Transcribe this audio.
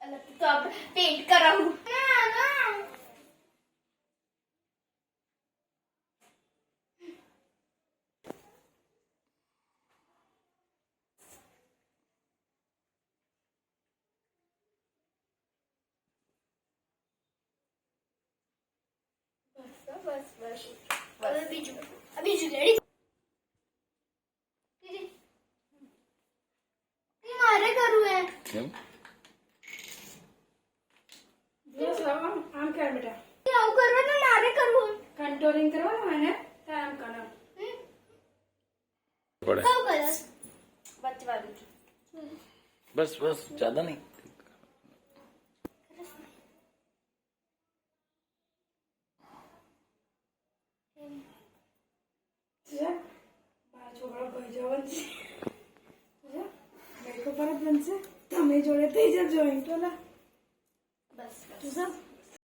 તો આપણે પેન્ટ કરાવું. બસ બસ હવે બીજું રેડી. મારે કરવું હે કેમ આમ કર બેટા, આવું કરવાનું મારે કરવું કંટ્રોલિંગ કરવાનું હોય ને તો આમ કરો. પડે કયું કલર બચવાનું છે. બસ બસ જ્યાદા નહીં મારા છોકરા ભાઈ જવાનું છે, મેકઅપ પર જ બનશે. તમે જોડે થઈ જજો એમ તો ના બસ તું